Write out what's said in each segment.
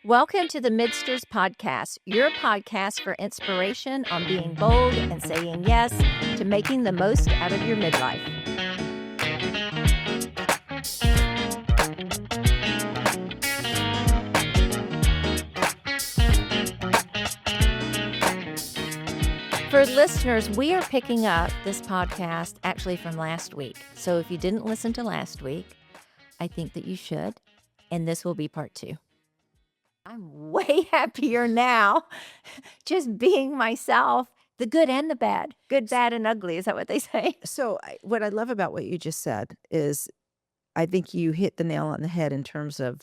Welcome to the Midsters Podcast, your podcast for inspiration on being bold and saying yes to making the most out of your midlife. For listeners, we are picking up this podcast actually from last week. So if you didn't listen to last week, I think that you should. And this will be part 2. I'm way happier now just being myself, the good and the bad. Good, bad, and ugly. Is that what they say? So what I love about what you just said is I think you hit the nail on the head in terms of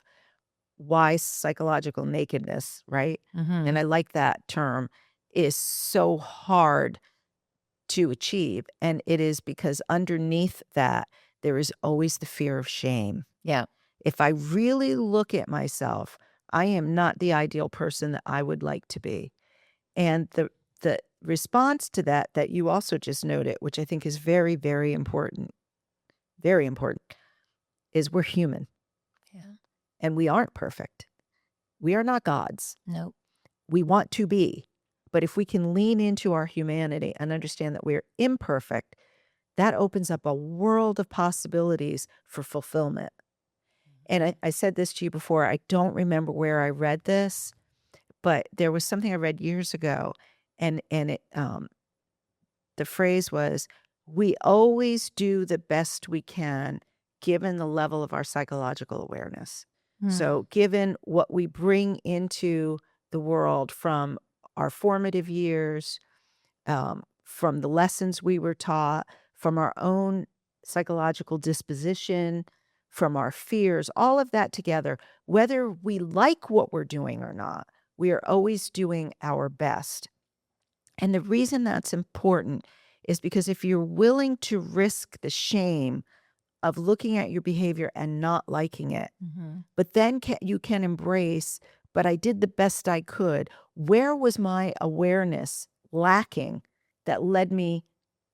why psychological nakedness, right? Mm-hmm. And I like that term, is so hard to achieve. And it is because underneath that, there is always the fear of shame. Yeah. If I really look at myself, I am not the ideal person that I would like to be. And the response to that you also just noted, which I think is very, very important, is we're human. Yeah. And we aren't perfect. We are not gods. Nope. We want to be. But if we can lean into our humanity and understand that we're imperfect, that opens up a world of possibilities for fulfillment. And I said this to you before. I don't remember where I read this, but there was something I read years ago. And it the phrase was, we always do the best we can given the level of our psychological awareness. So given what we bring into the world from our formative years, from the lessons we were taught, from our own psychological disposition, from our fears, all of that together, whether we like what we're doing or not, we are always doing our best. And the reason that's important is because if you're willing to risk the shame of looking at your behavior and not liking it, but then you can embrace, but I did the best I could. Where was my awareness lacking that led me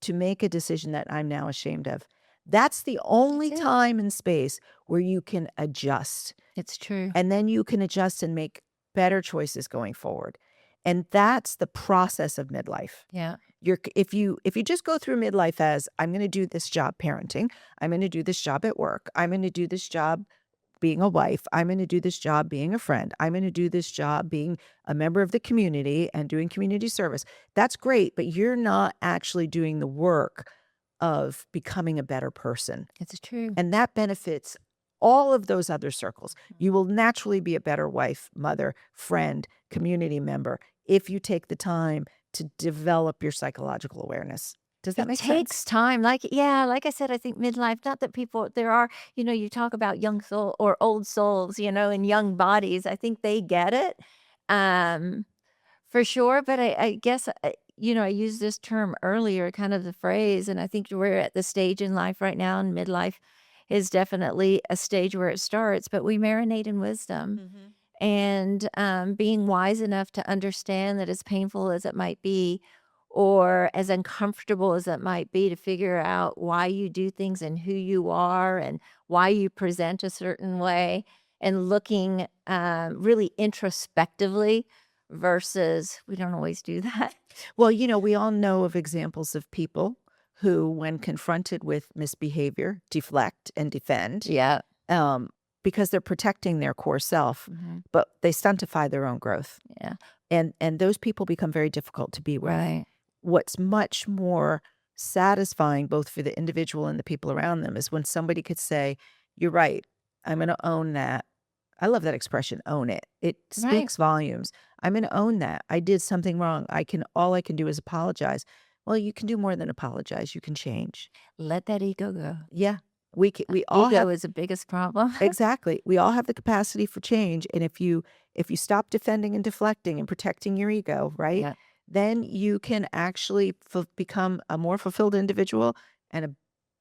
to make a decision that I'm now ashamed of? That's the only time and space where you can adjust. It's true. And then you can adjust and make better choices going forward. And that's the process of midlife. Yeah. If you just go through midlife as, I'm going to do this job parenting, I'm going to do this job at work, I'm going to do this job being a wife, I'm going to do this job being a friend, I'm going to do this job being a member of the community and doing community service. That's great, but you're not actually doing the work of becoming a better person. It's true. And that benefits all of those other circles. You will naturally be a better wife, mother, friend, community member if you take the time to develop your psychological awareness. Does that make sense? It takes time. Like I said, I think midlife, not that people, there are, you talk about young soul or old souls, and young bodies. I think they get it for sure. But I guess, I used this term earlier, kind of the phrase, and I think we're at the stage in life right now, and midlife is definitely a stage where it starts, but we marinate in wisdom. And being wise enough to understand that as painful as it might be, or as uncomfortable as it might be, to figure out why you do things and who you are and why you present a certain way, and looking really introspectively versus we don't always do that. Well, we all know of examples of people who, when confronted with misbehavior, deflect and defend. Yeah. Because they're protecting their core self, but they stuntify their own growth. Yeah. And those people become very difficult to be with. Right. What's much more satisfying, both for the individual and the people around them, is when somebody could say, you're right, I'm going to own that. I love that expression, own it. It speaks volumes. I'm going to own that. I did something wrong. All I can do is apologize. Well, you can do more than apologize. You can change. Let that ego go. Yeah. We all Ego have, is the biggest problem. Exactly. We all have the capacity for change. And if you stop defending and deflecting and protecting your ego, right? Yeah. Then you can actually become a more fulfilled individual and a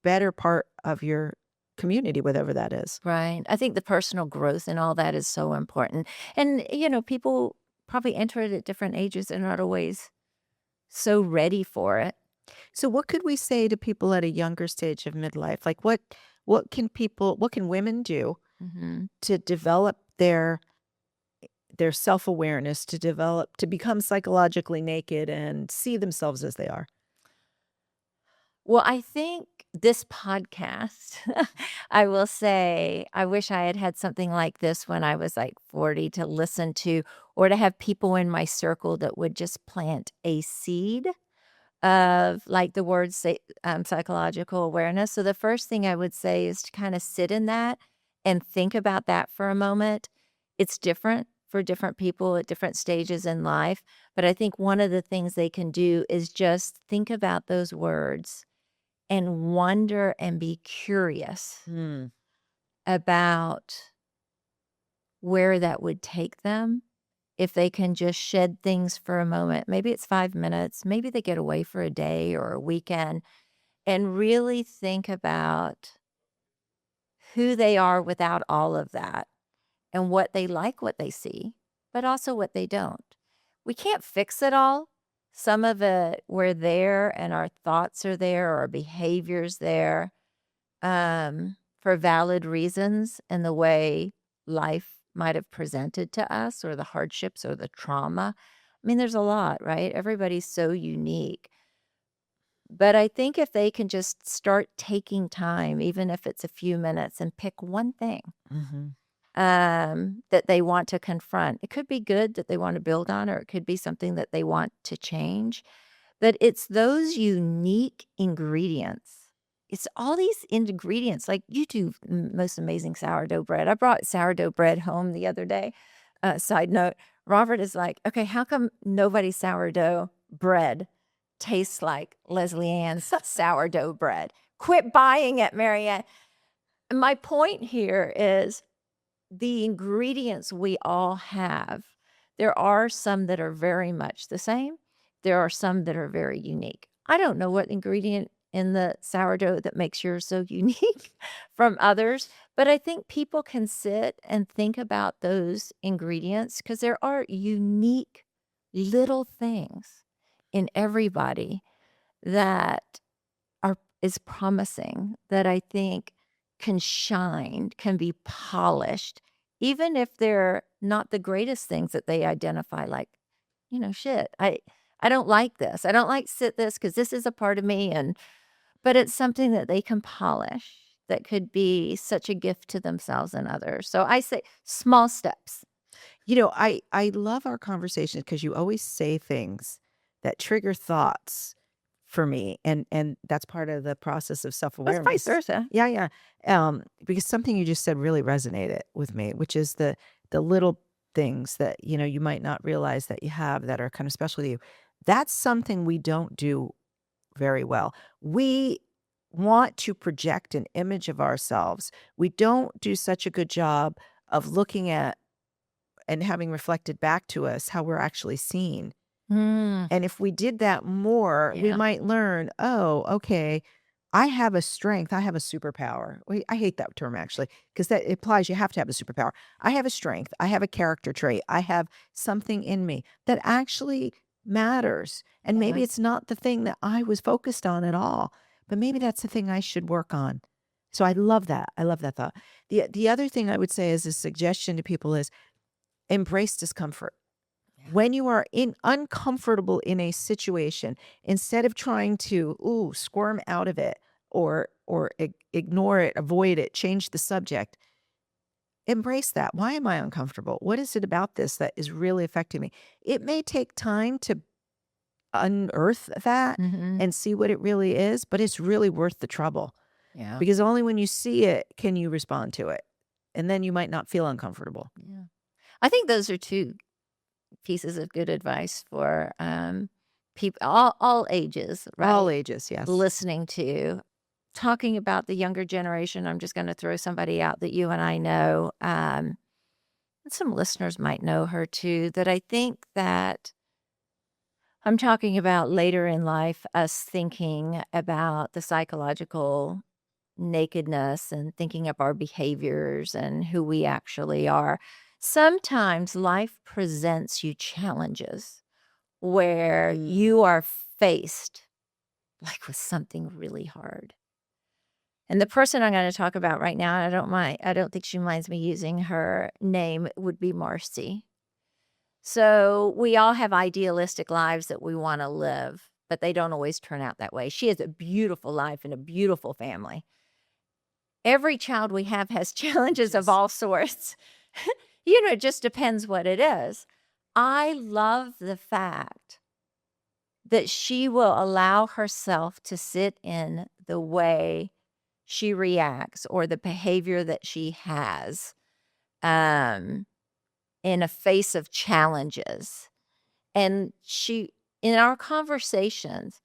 better part of your community, whatever that is. Right. I think the personal growth and all that is so important. And, people probably enter it at different ages and not always so ready for it. So what could we say to people at a younger stage of midlife? Like what can women do to develop their their self-awareness to develop to become psychologically naked and see themselves as they are? Well, I think this podcast, I will say, I wish I had had something like this when I was like 40 to listen to, or to have people in my circle that would just plant a seed of like the word say, psychological awareness. So the first thing I would say is to kind of sit in that and think about that for a moment. It's different for different people at different stages in life. But I think one of the things they can do is just think about those words and wonder and be curious Mm, about where that would take them if they can just shed things for a moment. Maybe it's 5 minutes, maybe they get away for a day or a weekend and really think about who they are without all of that and what they like what they see, but also what they don't. We can't fix it all. Some of it we're there and our thoughts are there, or our behaviors there for valid reasons in the way life might have presented to us, or the hardships or the trauma. I mean, there's a lot, right? Everybody's so unique. But I think if they can just start taking time, even if it's a few minutes, and pick one thing mhm. that they want to confront. It could be good that they want to build on, or it could be something that they want to change. But it's those unique ingredients. It's all these ingredients. Like you do most amazing sourdough bread. I brought sourdough bread home the other day. Side note, Robert is like, okay, how come nobody's sourdough bread tastes like Leslie Ann's sourdough bread? Quit buying it, Marianne. My point here is the ingredients we all have. There are some that are very much the same. There are some that are very unique. I don't know what ingredient in the sourdough that makes yours so unique from others, but I think people can sit and think about those ingredients because there are unique little things in everybody that is promising, that I think can shine, can be polished, even if they're not the greatest things that they identify, like, "Shit, I don't like this. I don't like sit this because this is a part of me," but it's something that they can polish that could be such a gift to themselves and others. So I say small steps. I love our conversations because you always say things that trigger thoughts for me, and that's part of the process of Well, it's vice self-awareness. versa. Yeah, yeah. Because something you just said really resonated with me, which is the little things that, you might not realize that you have that are kind of special to you. That's something we don't do very well. We want to project an image of ourselves. We don't do such a good job of looking at and having reflected back to us how we're actually seen. Mm, And if we did that more, we yeah. might learn, oh, okay, I have a strength. I have a superpower. I hate that term actually, because that implies you have to have a superpower. I have a strength. I have a character trait. I have something in me that actually matters. And maybe Yeah. it's not the thing that I was focused on at all, but maybe that's the thing I should work on. So I love that. I love that thought. The other thing I would say as a suggestion to people is embrace discomfort. Yeah. When you are uncomfortable in a situation, instead of trying to squirm out of it or ignore it, avoid it, change the subject, embrace that. Why am I uncomfortable? What is it about this that is really affecting me? It may take time to unearth that Mhm. and see what it really is, but it's really worth the trouble Yeah. because only when you see it can you respond to it. And then you might not feel uncomfortable. Yeah. I think those are 2 pieces of good advice for, people all ages, All right? ages, yes. Listening to. Talking about the younger generation, I'm just gonna throw somebody out that you and I know, and some listeners might know her too, that I think that I'm talking about later in life, us thinking about the psychological nakedness and thinking of our behaviors and who we actually are. Sometimes life presents you challenges where Mm. you are faced like with something really hard. And the person I'm going to talk about right now, I don't think she minds me using her name, would be Marcy. So we all have idealistic lives that we want to live, but they don't always turn out that way. She has a beautiful life and a beautiful family. Every child we have has challenges of Yes. all sorts. It just depends what it is. I love the fact that she will allow herself to sit in the way she reacts or the behavior that she has um, in a face of challenges. And in our conversations,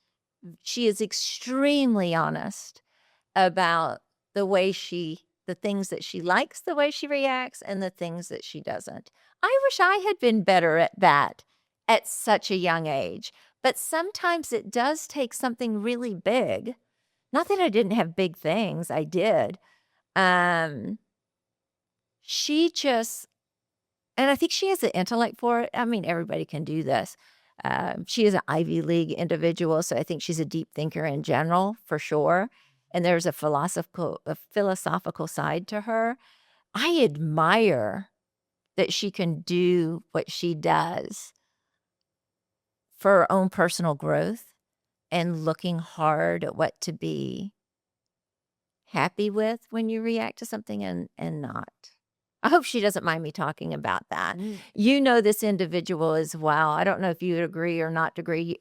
she is extremely honest about the things that she likes, the way she reacts, and the things that she doesn't. I wish I had been better at that at such a young age. But sometimes it does take something really big. Not that I didn't have big things, I did. Um, she just and I think she has the intellect for it. I mean, everybody can do this. She is an Ivy League individual, so I think she's a deep thinker in general, for sure. And there's a philosophical side to her. I admire that she can do what she does for her own personal growth and looking hard at what to be happy with when you react to something and not. I hope she doesn't mind me talking about that. You know this individual as well. I don't know if you would agree or not agree.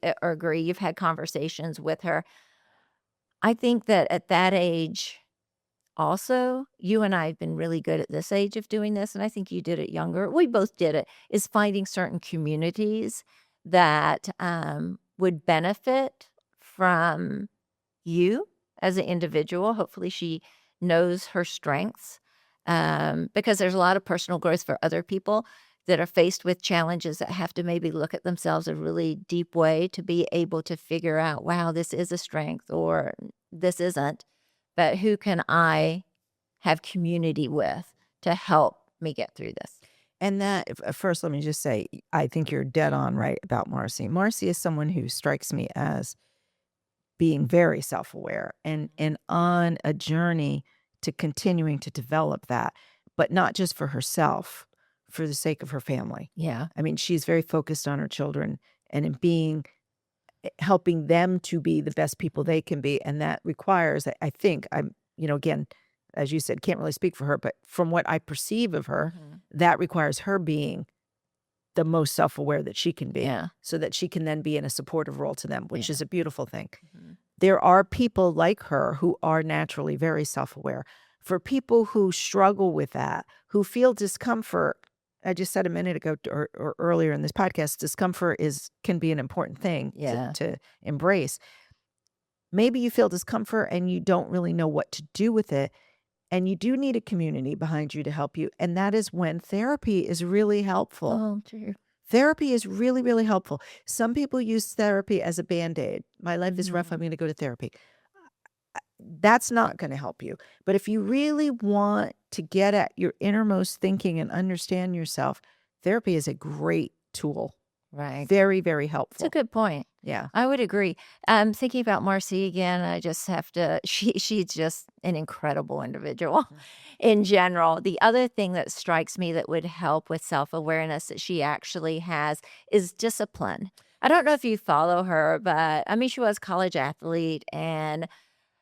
You've had conversations with her. I think that at that age, also, you and I have been really good at this age of doing this, and I think you did it younger. We both did it, is finding certain communities that would benefit from you as an individual. Hopefully, she knows her strengths because there's a lot of personal growth for other people that are faced with challenges that have to maybe look at themselves a really deep way to be able to figure out, wow, this is a strength or this isn't. But who can I have community with to help me get through this? And that first, let me just say, I think you're dead on right about Marcy. Marcy is someone who strikes me as being very self-aware and on a journey to continuing to develop that, but not just for herself, for the sake of her family. Yeah. I mean, she's very focused on her children and in being helping them to be the best people they can be, and that requires, I think, again, as you said, can't really speak for her, but from what I perceive of her, Mhm. that requires her being the most self-aware that she can be, Yeah. so that she can then be in a supportive role to them, which Yeah. is a beautiful thing. Mhm. There are people like her who are naturally very self-aware. For people who struggle with that, who feel discomfort, I just said a minute ago or earlier in this podcast, discomfort can be an important thing Yeah. to embrace. Maybe you feel discomfort and you don't really know what to do with it, and you do need a community behind you to help you, and that is when therapy is really helpful. Oh, true. Therapy is really, really helpful. Some people use therapy as a Band-Aid. "My life is rough, I'm Mhm. gonna go to therapy." That's not gonna help you, but if you really want to get at your innermost thinking and understand yourself, therapy is a great tool. Right. Very, very It's a helpful. good point. Yeah. I would agree. Thinking about Marcy again, I just have to she's just an incredible individual in general. The other thing that strikes me that would help with self-awareness that she actually has is discipline. I don't know if you follow her, but I mean, she was a college athlete and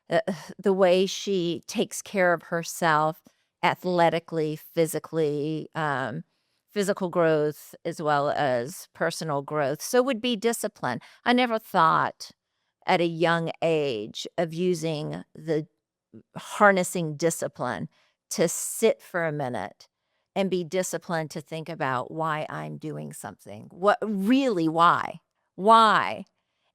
uh, the way she takes care of herself athletically, physically, physical growth as well as personal growth. So would be discipline. I never thought at a young age of using the harnessing discipline to sit for a minute and be disciplined to think about why I'm doing something. What really why? Why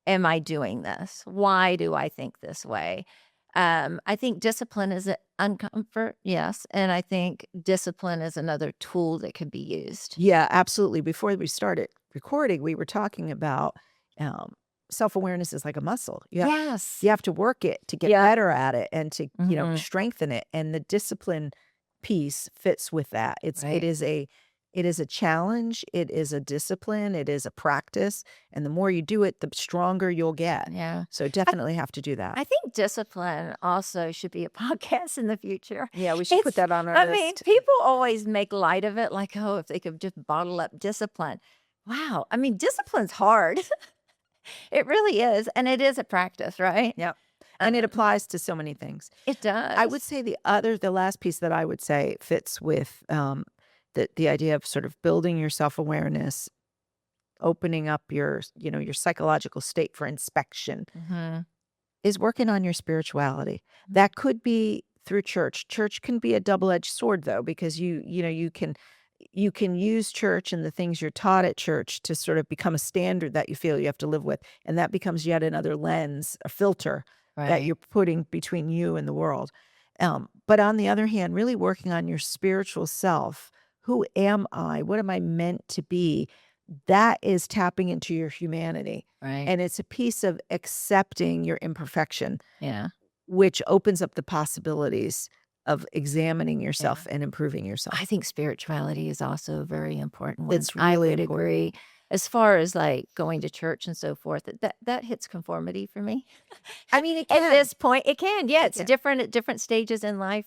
am I doing this? Why do I think this way? I think discipline is an uncomfort, yes, and I think discipline is another tool that could be used. Yeah, absolutely. Before we started recording, we were talking about, um, self-awareness is like a muscle. Yes. You have to work it to get Yeah. better at it and to, Mhm. strengthen it, and the discipline piece fits with that. It Right. is a challenge, it is a discipline, it is a practice, and the more you do it, the stronger you'll get. Yeah. So I definitely have to do that. I think discipline also should be a podcast in the future. Yeah, we should put It's that on our I mean, list. people always make light of it like, "Oh, if they could just bottle up discipline." Wow. I mean, discipline's hard. It really is, and it is a practice, right? Yep. And it Um, applies to so many things. it I would does. say the last piece that I would say fits with the idea of sort of building your self awareness, opening up your psychological state for inspection Mhm. is working on your spirituality. Mm. That could be through church. Church can be a double-edged sword though, because you can use church and the things you're taught at church to sort of become a standard that you feel you have to live with. And that becomes yet another lens, a filter that Right, you're putting between you and the world. But on the other hand, really working on your spiritual self. Who am I? What am I meant to be? That is tapping into your humanity. right. And it's a piece of accepting your imperfection, Yeah, which opens up the possibilities of examining yeah. yourself and improving I yourself. think spirituality is also a very important one. It's I really would important. agree. As far as, like, going to church and so forth, that hits conformity for me. I mean, it At can. this point, it can, yeah, It it's can. different at different stages in life.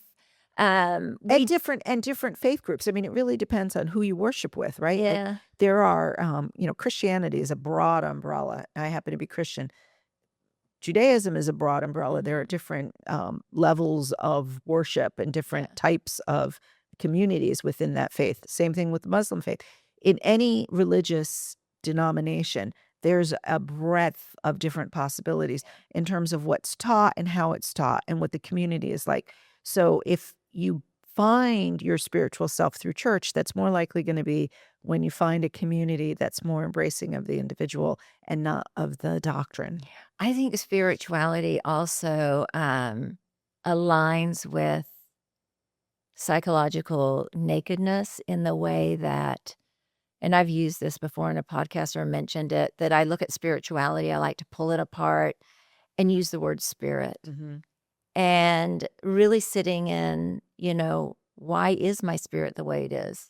And We different faith groups. I mean, it really depends on who you worship with, right? Yeah, There are, Christianity is a broad umbrella. I happen to be Christian. Judaism is a broad umbrella. There are mhm, different levels of worship and yeah, different types of communities within that faith. Same thing with the Muslim faith. In any religious denomination, there's a breadth of different possibilities yeah. in terms of what's taught and how it's taught and what the community is like. So if you find your spiritual self through church, that's more likely going to be when you find a community that's more embracing of the individual and not of the doctrine. I think spirituality also, aligns with psychological nakedness in the way that, and I've used this before in a podcast or mentioned it, that I look at spirituality, I like to pull it apart and use the word spirit. Mhm. And really sitting in, why is my spirit the way it is?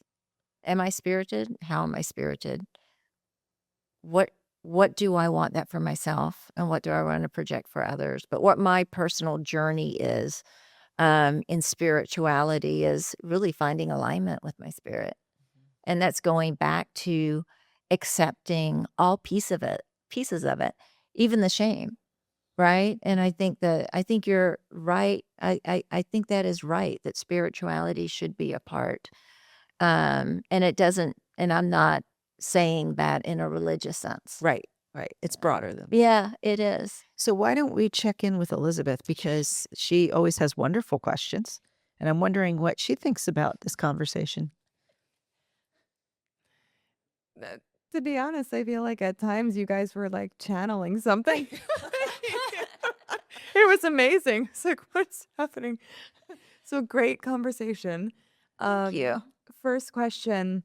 Am I spirited? How am I spirited? What what do I want that for myself and what do I want to project for others? But what my personal journey is in spirituality is really finding alignment with my spirit. And that's going back to accepting all pieces of it, even the shame. Right? And I think you're right. I think that is right, that spirituality should be a part. And it doesn't, and I'm not saying that in a religious sense. Right, right. It's broader than that. Yeah, it is. So why don't we check in with Elizabeth because she always has wonderful questions, and I'm wondering what she thinks about this conversation. Uh, to be honest, I feel like at times you guys were, like, channeling something. It was amazing. It's like, "What's happening?" So, great conversation. Thank you. First question,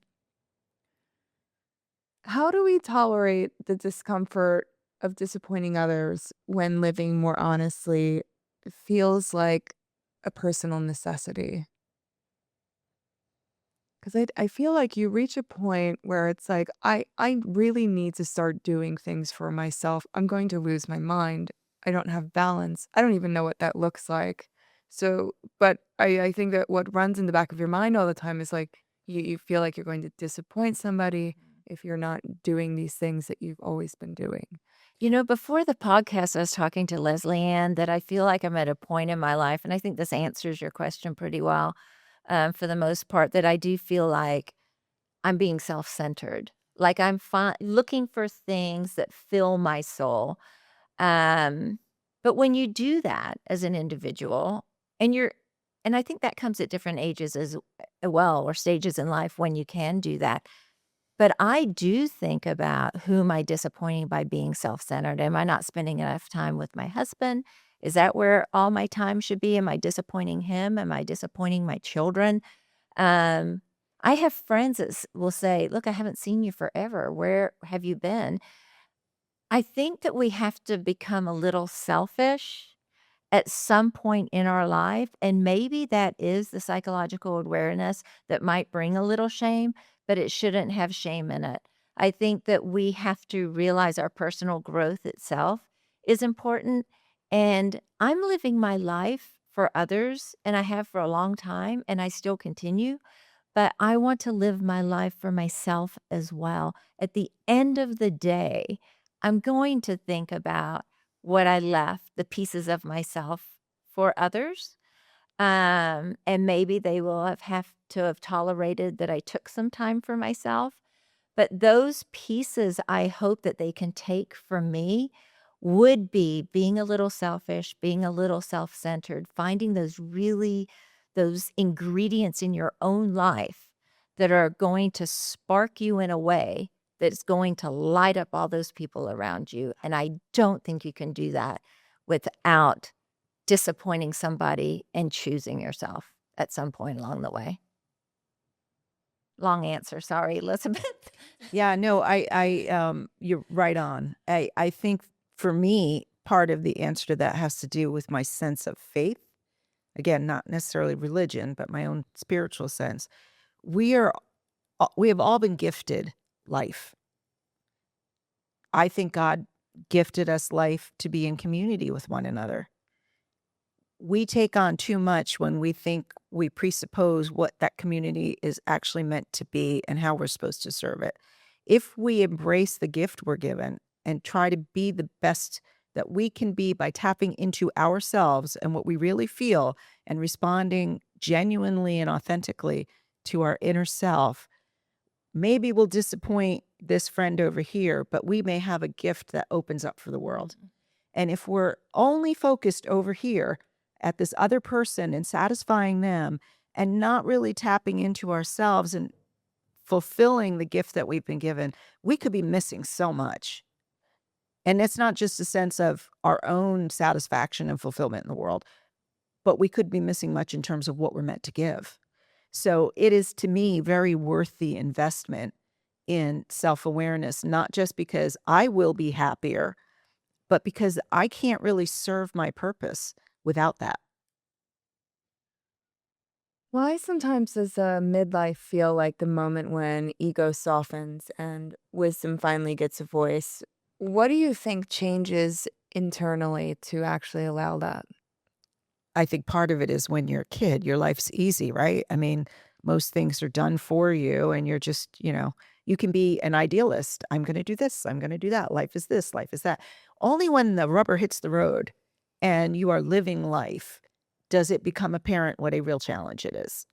how do we tolerate the discomfort of disappointing others when living more honestly feels like a personal necessity? 'Cause I feel like you reach a point where it's like, I really need to start doing things for myself. I'm going to lose my mind. I don't have balance. I don't even know what that looks like. So, but I think that what runs in the back of your mind all the time is like you feel like you're going to disappoint somebody if you're not doing these things that you've always been doing. Before the podcast, I was talking to Leslie Ann that I feel like I'm at a point in my life, and I think this answers your question pretty well, for the most part, that I do feel like I'm being self-centered. Like I'm looking for things that fill my soul. Um, but when you do that as an individual, and you're, and I think that comes at different ages as well, or stages in life when you can do that. But I do think about who am I disappointing by being self-centered? Am I not spending enough time with my husband? Is that where all my time should be? Am I disappointing him? Am I disappointing my children? Um, I have friends that will say, "Look, I haven't seen you forever. Where have you been?" I think that we have to become a little selfish at some point in our life, and maybe that is the psychological awareness that might bring a little shame, but it shouldn't have shame in it. I think that we have to realize our personal growth itself is important, and I'm living my life for others, and I have for a long time, and I still continue, but I want to live my life for myself as well. At the end of the day, I'm going to think about what I left, the pieces of myself for others. And maybe they will have to have tolerated that I took some time for myself. But those pieces I hope that they can take from me would be being a little selfish, being a little self-centered, finding those ingredients in your own life that are going to spark you in a way that's going to light up all those people around you. And I don't think you can do that without disappointing somebody and choosing yourself at some point along the way. Long answer, sorry, Elizabeth. Yeah, no, you're right on. I think for me, part of the answer to that has to do with my sense of faith. Again, not necessarily religion, but my own spiritual sense. We are, we have all been gifted life. I think God gifted us life to be in community with one another. We take on too much when we think we presuppose what that community is actually meant to be and how we're supposed to serve it. If we embrace the gift we're given and try to be the best that we can be by tapping into ourselves and what we really feel and responding genuinely and authentically to our inner self, maybe we'll disappoint this friend over here, but we may have a gift that opens up for the world. And if we're only focused over here at this other person and satisfying them and not really tapping into ourselves and fulfilling the gift that we've been given, we could be missing so much. And it's not just a sense of our own satisfaction and fulfillment in the world, but we could be missing much in terms of what we're meant to give. So it is to me very worth the investment in self awareness, not just because I will be happier, but because I can't really serve my purpose without that. Why sometimes does midlife feel like the moment when ego softens and wisdom finally gets a voice? What do you think changes internally to actually allow that? I think part of it is when you're a kid, your life's easy, right? I mean, most things are done for you, and you're just, you can be an idealist. I'm going to do this. I'm going to do that. Life is this. Life is that. Only when the rubber hits the road and you are living life does it become apparent what a real challenge it is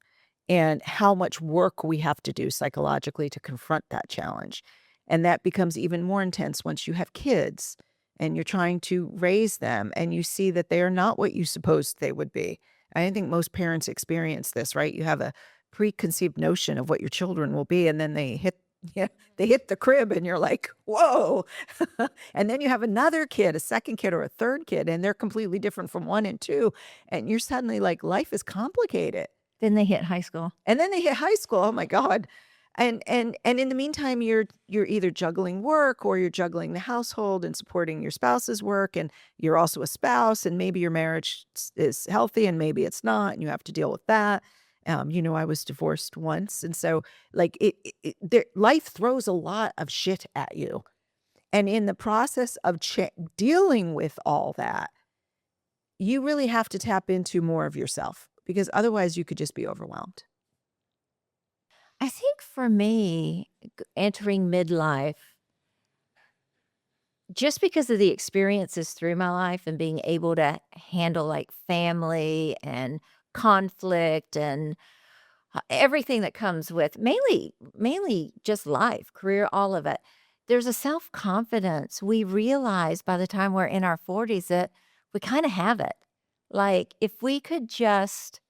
and how much work we have to do psychologically to confront that challenge. And that becomes even more intense once you have kids and you're trying to raise them and you see that they are not what you supposed they would be. I think most parents experience this, right? You have a preconceived notion of what your children will be, and then they hit yeah, they hit the crib and you're like, whoa. And then you have another kid, a second kid or a third kid, and they're completely different from one and two. And you're suddenly like, life is complicated. Then they hit high school. And then they hit high school, oh my god. And in the meantime, you're either juggling work or you're juggling the household and supporting your spouse's work, and you're also a spouse, and maybe your marriage is healthy and maybe it's not, and you have to deal with that. I was divorced once, and so, like, life throws a lot of shit at you, and in the process of dealing with all that, you really have to tap into more of yourself because otherwise you could just be overwhelmed. I think for me, entering midlife, just because of the experiences through my life and being able to handle like family and conflict and everything that comes with mainly just life, career, all of it. There's a self-confidence we realize by the time we're in our 40s that we kind of have it. Like if we could just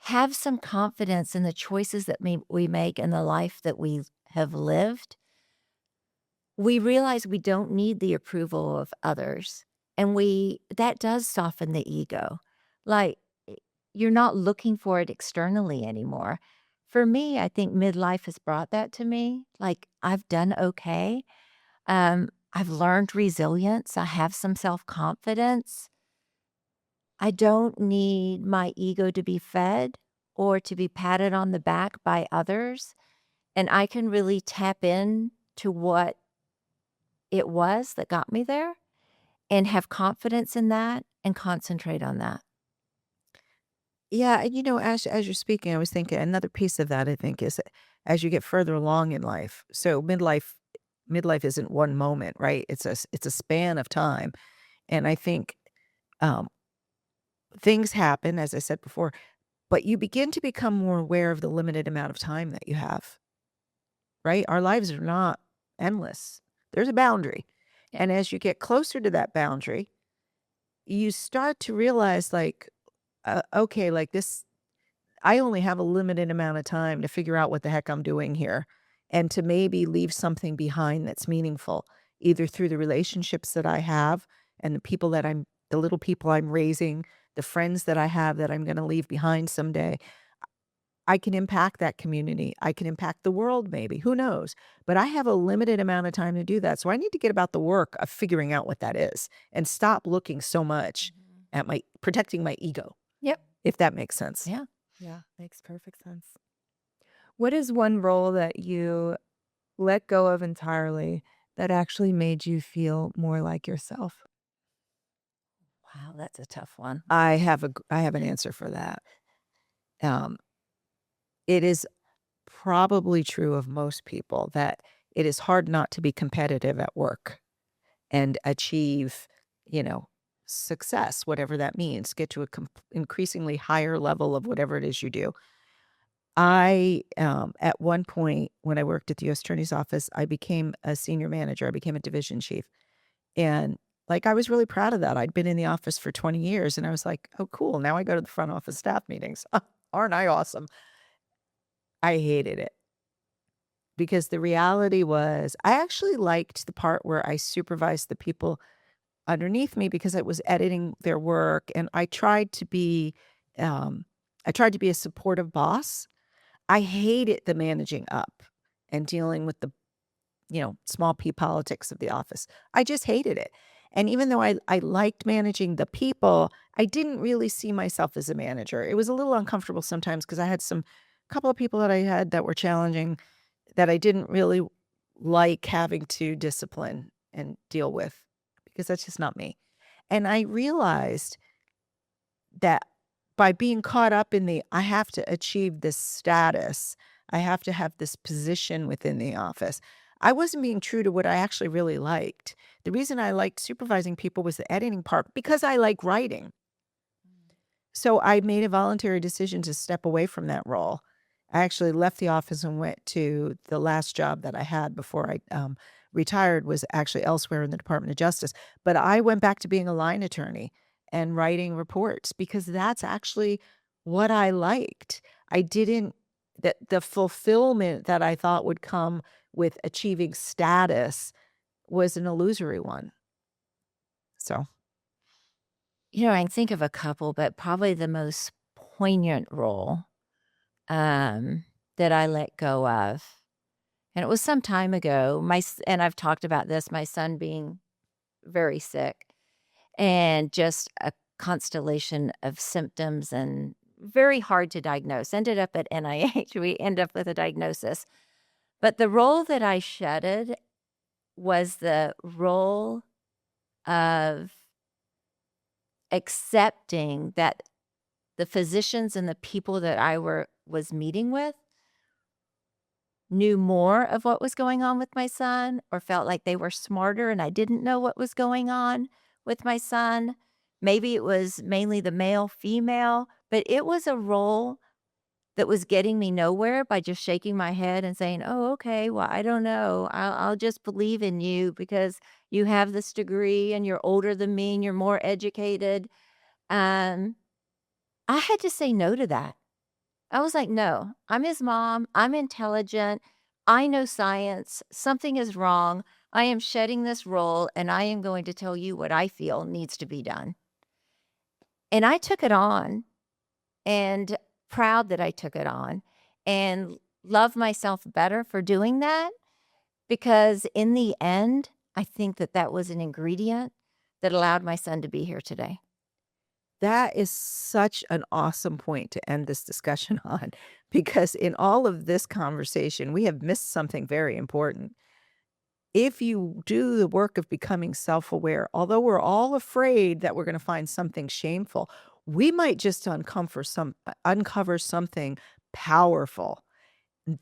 have some confidence in the choices that we make and the life that we have lived, we realize we don't need the approval of others. And that does soften the ego. Like you're not looking for it externally anymore. For me, I think midlife has brought that to me. Like I've done okay. I've learned resilience. I have some self-confidence. I don't need my ego to be fed or to be patted on the back by others. And I can really tap in to what it was that got me there and have confidence in that and concentrate on that. Yeah, and as you're speaking, I was thinking another piece of that I think is that as you get further along in life. So midlife isn't one moment, right? It's a span of time. And I think um things happen, as I said before, but you begin to become more aware of the limited amount of time that you have, right? Our lives are not endless. There's a boundary. Yeah. And as you get closer to that boundary, you start to realize like okay, like this I only have a limited amount of time to figure out what the heck I'm doing here and to maybe leave something behind that's meaningful, either through the relationships that I have and the little people I'm raising, the friends that I have that I'm going to leave behind someday. I can impact that community. I can impact the world, maybe. Who knows? But I have a limited amount of time to do that. So I need to get about the work of figuring out what that is and stop looking so much Mhm. at my protecting my ego, Yep. if that makes sense. Yeah. Yeah, makes perfect sense. What is one role that you let go of entirely that actually made you feel more like yourself? Wow, that's a tough one. I have an answer for that. Um, it is probably true of most people that it is hard not to be competitive at work and achieve, you know, success, whatever that means, get to a increasingly higher level of whatever it is you do. At one point when I worked at the U.S. Attorney's Office, I became a senior manager. I became a division chief. And, like, I was really proud of that. I'd been in the office for 20 years, and I was like, "Oh, cool. Now I go to the front office staff meetings. Aren't I awesome?" I hated it because the reality was I actually liked the part where I supervised the people underneath me because I was editing their work, and um, I tried to be a supportive boss. I hated the managing up and dealing with the small p politics of the office. I just hated it. And even though I liked managing the people, I didn't really see myself as a manager. It was a little uncomfortable sometimes because I had some couple of people that I had that were challenging that I didn't really like having to discipline and deal with because that's just not me. And I realized that by being caught up in the I have to achieve this status, I have to have this position within the office. I wasn't being true to what I actually really liked. The reason I liked supervising people was the editing part because I like writing. So I made a voluntary decision to step away from that role. I actually left the office and went to the last job that I had before I retired was actually elsewhere in the Department of Justice. But I went back to being a line attorney and writing reports because that's actually what I liked. I didn't the fulfillment that I thought would come with achieving status was an illusory one. So I can think of a couple, but probably the most poignant role, um, that I let go of, and it was some time ago, and I've talked about this, my son being very sick, and just a constellation of symptoms and very hard to diagnose. Ended up at NIH, we end up with a diagnosis. But the role that I shedded was the role of accepting that the physicians and the people that I was meeting with knew more of what was going on with my son or felt like they were smarter and I didn't know what was going on with my son. Maybe it was mainly the male, female, but it was a role that was getting me nowhere by just shaking my head and saying, "Oh, okay. Well, I don't know. I'll just believe in you because you have this degree and you're older than me and you're more educated." Um, I had to say no to that. I was like, "No, I'm his mom. I'm intelligent. I know science. Something is wrong. I am shedding this role and I am going to tell you what I feel needs to be done." And I took it on and proud that I took it on and love myself better for doing that because in the end, I think that that was an ingredient that allowed my son to be here today. that is such an awesome point to end this discussion on because in all of this conversation, we have missed something very important. If you do the work of becoming self aware, although we're all afraid that we're going to find something shameful, we might just uncover something powerful.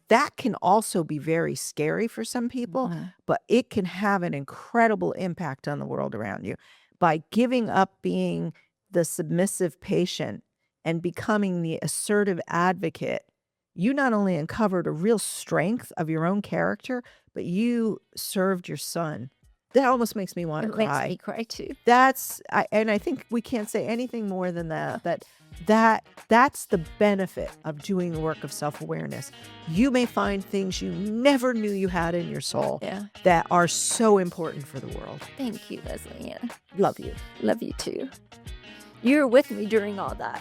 That can also be very scary for some people, Mhm. but it can have an incredible impact on the world around you. By giving up being the submissive patient and becoming the assertive advocate, you not only uncovered a real strength of your own character, but you served your son. That almost makes me want to It makes cry. me cry too. And I think we can't say anything more than that's the benefit of doing the work of self-awareness. You may find things you never knew you had in your soul Yeah. that are so important for the world. Thank you, Leslie Ann. Love you. Love you too. You were with me during all that.